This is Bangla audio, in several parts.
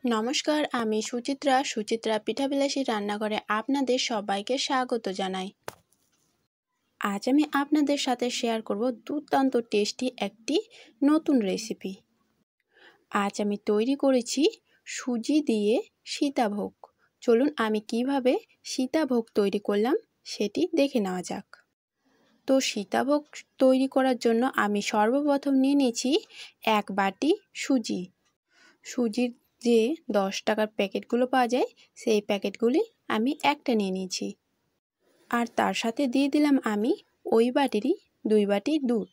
নমস্কার, আমি সুচিত্রা পিঠাবিলাসী রান্নাঘরে আপনাদের সবাইকে স্বাগত জানাই। আজ আমি আপনাদের সাথে শেয়ার করব দুর্দান্ত টেস্টি একটি নতুন রেসিপি। আজ আমি তৈরি করেছি সুজি দিয়ে সীতাভোগ। চলুন আমি কিভাবে সীতাভোগ তৈরি করলাম সেটি দেখে নেওয়া যাক। তো সীতাভোগ তৈরি করার জন্য আমি সর্বপ্রথম নিয়ে নিয়েছি 1 বাটি সুজি। সুজির যে 10 টাকার প্যাকেটগুলো পাওয়া যায় সেই প্যাকেটগুলি আমি একটা নিয়ে নিয়েছি। আর তার সাথে দিয়ে দিলাম আমি ওই বাটিরই 2 বাটি দুধ।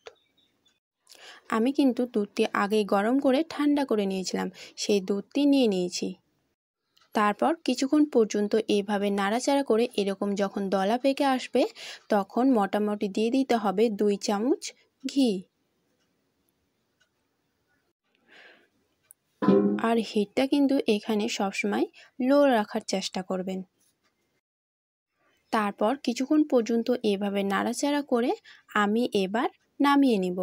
আমি কিন্তু দুধটি আগেই গরম করে ঠান্ডা করে নিয়েছিলাম, সেই দুধটি নিয়ে নিয়েছি। তারপর কিছুক্ষণ পর্যন্ত এইভাবে নাড়াচাড়া করে এরকম যখন দলা পেকে আসবে তখন মোটামুটি দিয়ে দিতে হবে 2 চামচ ঘি। আর হিটটা কিন্তু এখানে সবসময় লো রাখার চেষ্টা করবেন। তারপর কিছুক্ষণ পর্যন্ত এভাবে নাড়াচাড়া করে আমি এবার নামিয়ে নিব।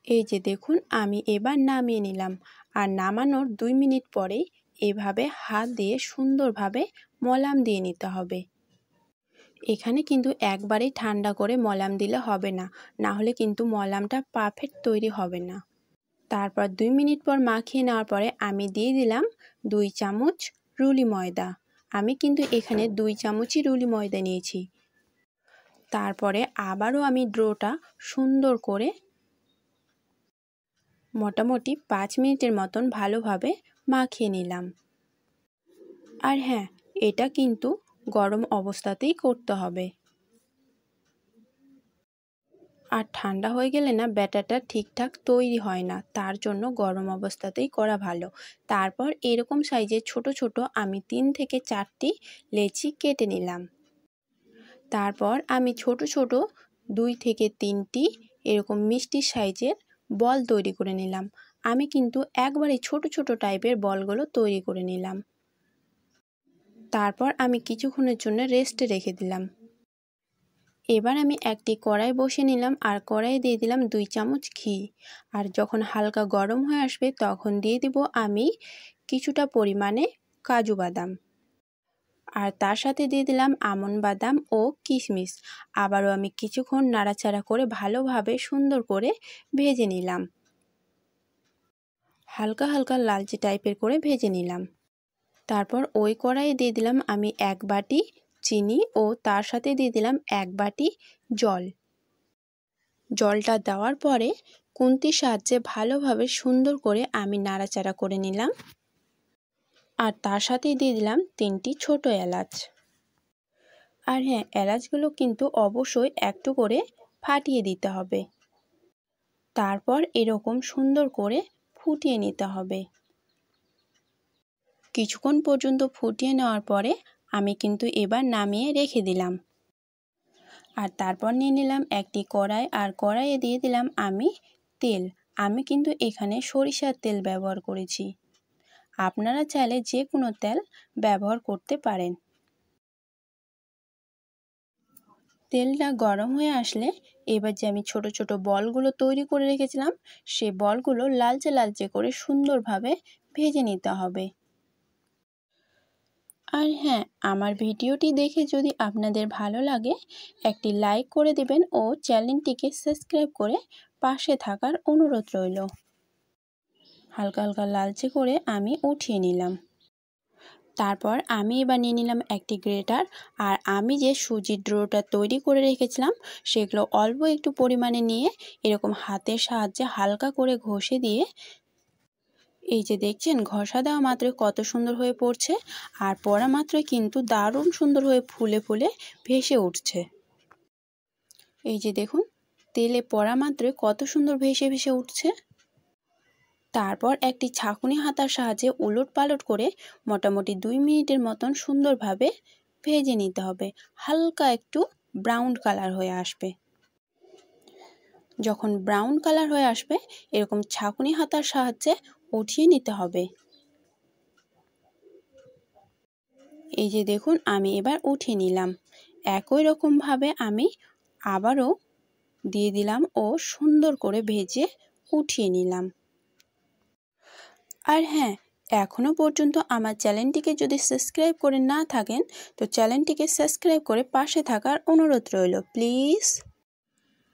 এই যে দেখুন আমি এবার নামিয়ে নিলাম। আর নামানোর 2 মিনিট পরেই এভাবে হাত দিয়ে সুন্দরভাবে মলাম দিয়ে নিতে হবে। এখানে কিন্তু একবারেই ঠান্ডা করে মলাম দিলে হবে না, না হলে কিন্তু মলামটা পারফেক্ট তৈরি হবে না। তারপর 2 মিনিট পর মাখিয়ে নেওয়ার পরে আমি দিয়ে দিলাম 2 চামচ রুলি ময়দা। আমি কিন্তু এখানে 2 চামচই রুলি ময়দা নিয়েছি। তারপরে আবারও আমি ডোটা সুন্দর করে মোটামুটি 5 মিনিটের মতন ভালোভাবে মাখিয়ে নিলাম। আর হ্যাঁ, এটা কিন্তু গরম অবস্থাতেই করতে হবে। আর ঠান্ডা হয়ে গেলে না ব্যাটারটা ঠিকঠাক তৈরি হয় না, তার জন্য গরম অবস্থাতেই করা ভালো। তারপর এরকম সাইজের ছোট ছোট আমি 3 থেকে 4টি লেচি কেটে নিলাম। তারপর আমি ছোট ছোট 2 থেকে 3টি এরকম মিষ্টি সাইজের বল তৈরি করে নিলাম। আমি কিন্তু একবারে ছোট ছোট টাইপের বলগুলো তৈরি করে নিলাম। তারপর আমি কিছুক্ষণের জন্য রেস্টে রেখে দিলাম। এবার আমি একটি কড়াই বসিয়ে নিলাম আর কড়াইয়ে দিয়ে দিলাম 2 চামচ ঘি। আর যখন হালকা গরম হয়ে আসবে তখন দিয়ে দিব আমি কিছুটা পরিমাণে কাজু বাদাম। আর তার সাথে দিয়ে দিলাম আমন্ড বাদাম ও কিশমিশ। আবারও আমি কিছুক্ষণ নাড়াচাড়া করে ভালোভাবে সুন্দর করে ভেজে নিলাম। হালকা হালকা লালচে টাইপের করে ভেজে নিলাম। তারপর ওই কড়াইয়ে দিয়ে দিলাম আমি 1 বাটি চিনি ও তার সাথে দিয়ে দিলাম 1 বাটি জল। জলটা দেওয়ার পরে খুন্তির সাহায্যে ভালোভাবে সুন্দর করে আমি নাড়াচাড়া করে নিলাম। আর তার সাথে দিয়ে দিলাম 3টি ছোট এলাচ। আর হ্যাঁ, এলাচগুলো কিন্তু অবশ্যই একটু করে ফাটিয়ে দিতে হবে। তারপর এরকম সুন্দর করে ফুটিয়ে নিতে হবে। কিছুক্ষণ পর্যন্ত ফুটিয়ে নেওয়ার পরে আমি কিন্তু এবার নামিয়ে রেখে দিলাম। আর তারপর নিয়ে নিলাম একটি কড়াই আর কড়াইয়ে দিয়ে দিলাম আমি তেল। আমি কিন্তু এখানে সরিষার তেল ব্যবহার করেছি। আপনারা চাইলে যে কোনো তেল ব্যবহার করতে পারেন। তেলটা গরম হয়ে আসলে এবার যে আমি ছোট ছোট বলগুলো তৈরি করে রেখেছিলাম সেই বলগুলো লালচে লালচে করে সুন্দরভাবে ভেজে নিতে হবে। আর হ্যাঁ, আমার ভিডিওটি দেখে যদি আপনাদের ভালো লাগে একটি লাইক করে দেবেন ও চ্যানেলটিকে সাবস্ক্রাইব করে পাশে থাকার অনুরোধ রইল। হালকা হালকা লালচে করে আমি উঠিয়ে নিলাম। তারপর আমি এবার নিয়ে নিলাম একটি গ্রেটার। আর আমি যে সুজির ডোটা তৈরি করে রেখেছিলাম সেগুলো অল্প একটু পরিমাণে নিয়ে এরকম হাতের সাহায্যে হালকা করে ঘষে দিয়ে, এই যে দেখছেন ঘষা দেওয়া মাত্রই কত সুন্দর হয়ে পড়ছে। আর পড়া মাত্রই কিন্তু দারুণ সুন্দর হয়ে ফুলে ফুলে ভেসে উঠছে। এই যে দেখুন তেলে পড়া মাত্রই কত সুন্দর ভেসে ভেসে উঠছে। তারপর একটি ছাঁকুনি হাতার সাহায্যে উলট পালট করে মোটামুটি 2 মিনিটের মতন সুন্দরভাবে ভেজে নিতে হবে। হালকা একটু ব্রাউন কালার হয়ে আসবে। যখন ব্রাউন কালার হয়ে আসবে এরকম ছাঁকুনি হাতার সাহায্যে উঠিয়ে নিতে হবে। এই যে দেখুন আমি এবার উঠিয়ে নিলাম। একই রকমভাবে আমি আবারও দিয়ে দিলাম ও সুন্দর করে ভেজে উঠিয়ে নিলাম। আর হ্যাঁ, এখনও পর্যন্ত আমার চ্যানেলটিকে যদি সাবস্ক্রাইব করে না থাকেন তো চ্যানেলটিকে সাবস্ক্রাইব করে পাশে থাকার অনুরোধ রইল প্লিজ।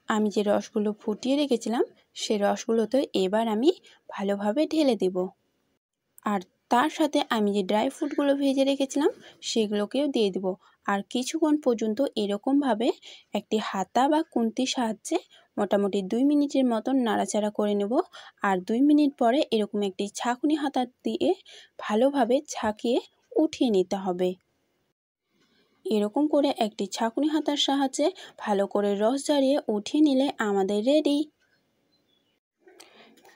আমি যে রসগুলো ফুটিয়ে রেখেছিলাম সেই রসগুলোতে এবার আমি ভালোভাবে ঢেলে দেব। আর তার সাথে আমি যে ড্রাই ফ্রুটগুলো ভেজে রেখেছিলাম সেগুলোকেও দিয়ে দেব। আর কিছুক্ষণ পর্যন্ত এরকমভাবে একটি হাতা বা খুন্তির সাহায্যে মোটামুটি 2 মিনিটের মতন নাড়াচাড়া করে নেব। আর 2 মিনিট পরে এরকম একটি ছাঁকুনি হাতা দিয়ে ভালোভাবে ছাঁকিয়ে উঠিয়ে নিতে হবে। এরকম করে একটি ছাঁকুনি হাতার সাহায্যে ভালো করে রস ঝরিয়ে উঠিয়ে নিলে আমাদের রেডি।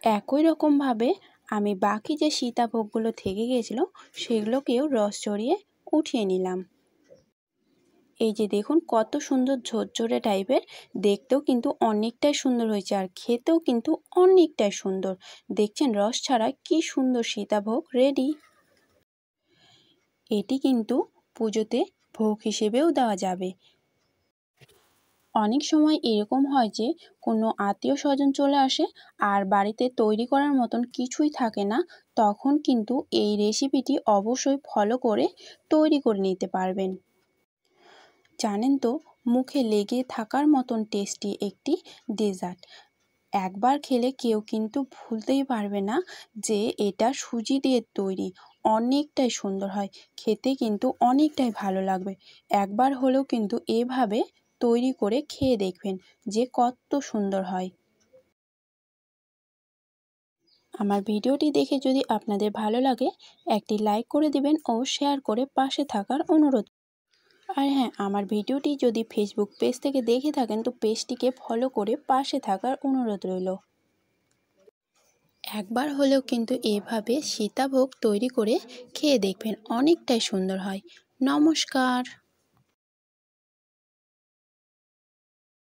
একই রকমভাবে আমি বাকি যে সীতাভোগগুলো থেকে গিয়েছিল সেগুলোকেও রস ঝরিয়ে উঠিয়ে নিলাম। এই যে দেখুন কত সুন্দর ঝরঝরে টাইপের, দেখতেও কিন্তু অনেকটাই সুন্দর হয়েছে আর খেতেও কিন্তু অনেকটাই সুন্দর। দেখছেন রস ছাড়া কি সুন্দর সীতাভোগ রেডি। এটি কিন্তু পুজোতে ভোগ হিসেবেও দেওয়া যাবে। অনেক সময় এরকম হয় যে কোনো আত্মীয় স্বজন চলে আসে আর বাড়িতে তৈরি করার মতন কিছুই থাকে না, তখন কিন্তু এই রেসিপিটি অবশ্যই ফলো করে তৈরি করে নিতে পারবেন। জানেন তো, মুখে লেগে থাকার মতন টেস্টি একটি ডেজার্ট। একবার খেলে কেউ কিন্তু ভুলতেই পারবে না যে এটা সুজি দিয়ে তৈরি। অনেকটাই সুন্দর হয়, খেতে কিন্তু অনেকটাই ভালো লাগবে। একবার হলেও কিন্তু এভাবে তৈরি করে খেয়ে দেখবেন যে কত সুন্দর হয়। আমার ভিডিওটি দেখে যদি আপনাদের ভালো লাগে একটি লাইক করে দিবেন ও শেয়ার করে পাশে থাকার অনুরোধ। আর হ্যাঁ, আমার ভিডিওটি যদি ফেসবুক পেজ থেকে দেখে থাকেন তো পেজটিকে ফলো করে পাশে থাকার অনুরোধ রইল। একবার হলেও কিন্তু এভাবে সীতাভোগ তৈরি করে খেয়ে দেখবেন, অনেকটাই সুন্দর হয়। নমস্কার।